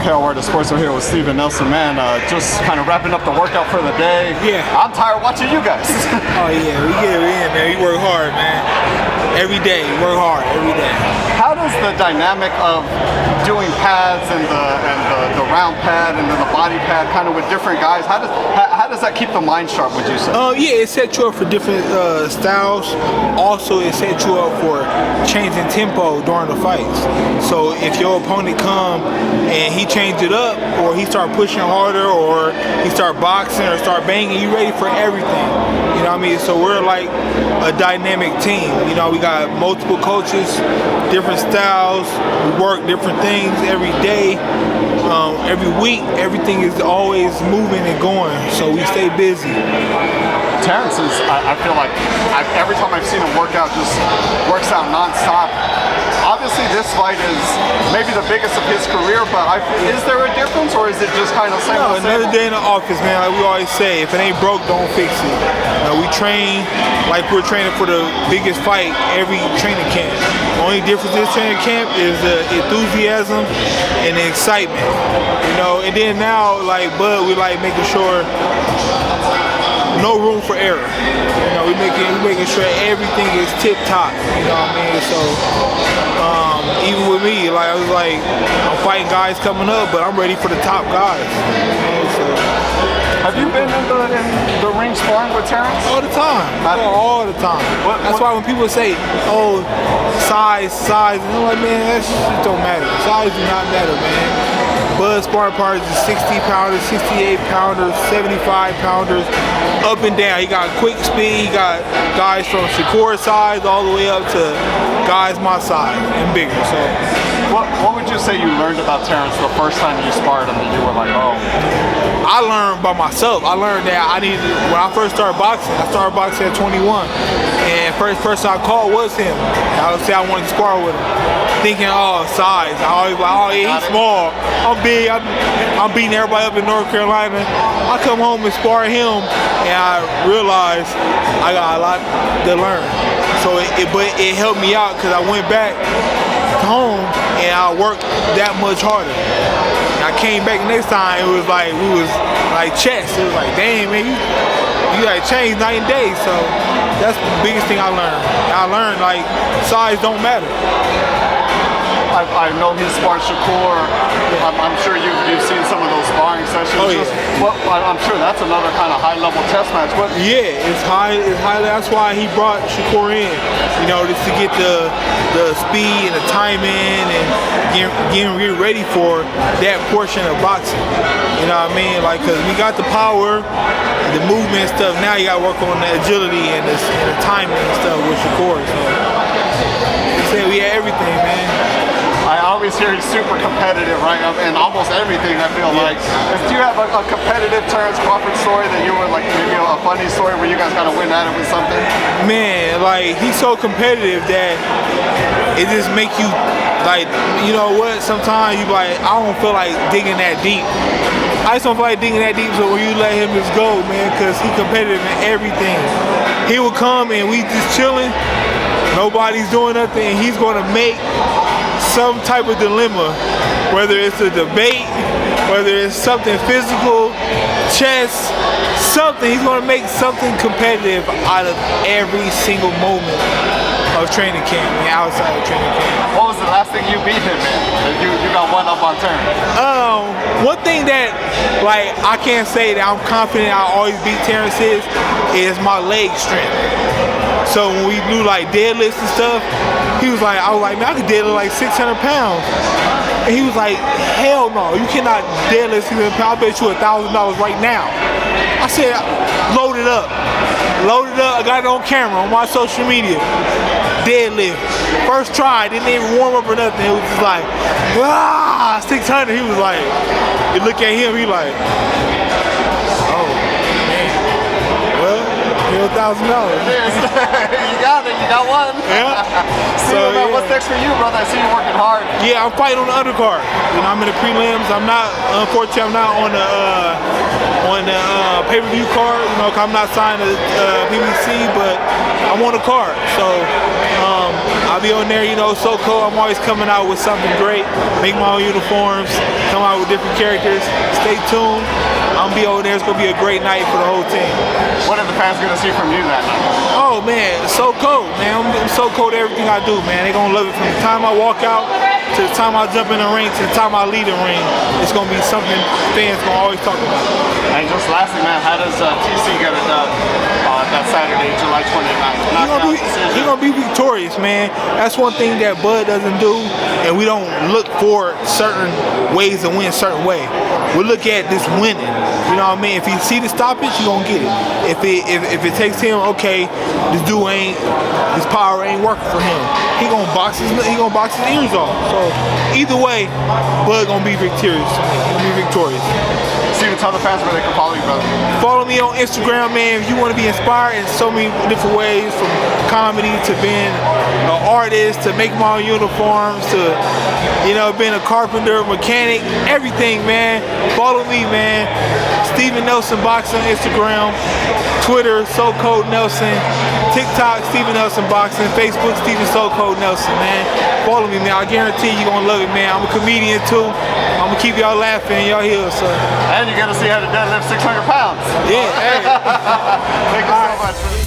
Kale Ward of Sports. We're here with Steven Nelson. Man, just kind of wrapping up the workout for the day. Yeah. I'm tired watching you guys. Oh yeah, we get it in, man. We work hard, man. Every day, we work hard every day. How does the dynamic of doing pads and the round pad and then the body pad kind of with different guys, how does that keep the mind sharp, would you say? Yeah, it sets you up for different styles. Also, it sets you up for changing tempo during the fights. So if your opponent come and he change it up, or he start pushing harder, or he start boxing or start banging, you ready for everything. You know what I mean? So we're like a dynamic team. You know, we got multiple coaches, different styles. We work different things every day. Every week, everything is always moving and going, so we stay busy. Terence is, I feel like, every time I've seen him work out, just works out non-stop. Obviously, this fight is maybe the biggest of his career, but is there a difference, or is it just kind of same? No, another day in the office, man. Like we always say, if it ain't broke, don't fix it. We train like we're training for the biggest fight every training camp. Only difference in this training camp is the enthusiasm and the excitement. You know, and then now, like Bud, we like making sure no room for error. You know, we making sure everything is tip top. You know what I mean? So even with me, like I was like, I'm fighting guys coming up, but I'm ready for the top guys. You know, so. Have you been in the ring sparring with Terence? All the time. All the time. That's why when people say, oh, size, and I'm like, man, that shit don't matter. Size do not matter, man. Bud's sparring partners is 60 pounders, 68 pounders, 75 pounders, up and down. He got quick speed. He got guys from Shakur's size all the way up to guys my size and bigger. So, what would you say you learned about Terence the first time you sparred him that you were like, oh? I learned by myself. I learned that when I first started boxing, I started boxing at 21. And first person I called was him. I would say I wanted to spar with him. Thinking, oh, size. I always like, oh, yeah, he's small. I'm big. I'm beating everybody up in North Carolina. I come home and spar him, and I realized I got a lot to learn. So, but it helped me out because I went back home and I worked that much harder. I came back next time, it was like, we was like chess. It was like, damn, man, you gotta change night and day. So that's the biggest thing I learned. I learned, like, size don't matter. I know he's sparred Shakur. I'm sure you've seen some of those sparring sessions. Oh, yeah. I'm sure that's another kind of high-level test match. Yeah, it's high. That's why he brought Shakur in, you know, just to get the speed and the timing and getting ready for that portion of boxing. You know what I mean? Like, because we got the power, the movement and stuff. Now you got to work on the agility and the timing and stuff with Shakur. So, we had everything, man. I always hear he's super competitive, right? And almost everything, I feel like. Do you have a competitive Terence Crawford story that you were like, maybe a funny story where you guys got to win at it with something? Man, like, he's so competitive that it just make you, like, you know what? Sometimes you like, I don't feel like digging that deep. I just don't feel like digging that deep, so when you let him just go, man, because he's competitive in everything. He will come and we just chilling, nobody's doing nothing, and he's going to make some type of dilemma, whether it's a debate, whether it's something physical, chess, something. He's going to make something competitive out of every single moment of training camp and outside of training camp. What was the last thing you beat him in? You got one up on Terence. One thing that, like, I can't say that I'm confident I always beat Terence is my leg strength. So when we do like deadlifts and stuff, I was like, man, I could deadlift like 600 pounds. And he was like, hell no, you cannot deadlift 600 pounds. I'll bet you $1,000 right now. I said, load it up. I got it on camera on my social media. Deadlift. First try, didn't even warm up or nothing. It was just like, 600. He was like, you look at him, he like, oh, man. Well, $1,000. You got it. You got one. Yeah. So, man, what's next for you, brother? I see you working hard. Yeah, I'm fighting on the undercard. You know, I'm in the prelims. Unfortunately, I'm not on the pay-per-view card. You know, 'cause I'm not signed to PBC, but I'm on the card. So I'll be on there, you know, so cool. I'm always coming out with something great. Make my own uniforms, come out with different characters. Stay tuned. I'm gonna be over there. It's gonna be a great night for the whole team. What are the fans gonna see from you that night? Oh man, so cold, man. I'm so cold at everything I do, man. They're gonna love it from the time I walk out to the time I jump in the ring to the time I leave the ring. It's gonna be something fans gonna always talk about. And just lastly, man, how does TC get it done that Saturday, July 29th? He's gonna be victorious, man. That's one thing that Bud doesn't do, and we don't look for certain ways to win a certain way. We look at this winning. You know what I mean? If you see the stoppage, you gonna get it. If it takes him, okay, this power ain't working for him. He gonna box his ears off. So either way, Bud gonna be victorious. He's gonna be victorious. Steven, tell the fans where they can follow you, brother. Follow me on Instagram, man. If you want to be inspired in so many different ways, from comedy to being an artist, to make my own uniforms, to, you know, being a carpenter, mechanic, everything, man. Follow me, man. Steven Nelson Boxing on Instagram, Twitter, So Cold Nelson, TikTok, Steven Nelson Boxing, Facebook, Steven So Cold Nelson, man. Follow me, man. I guarantee you're gonna love it, man. I'm a comedian too. I'm gonna keep y'all laughing, y'all here, so. And you're gonna see how to deadlift 600 pounds. Yeah. Thank you so much.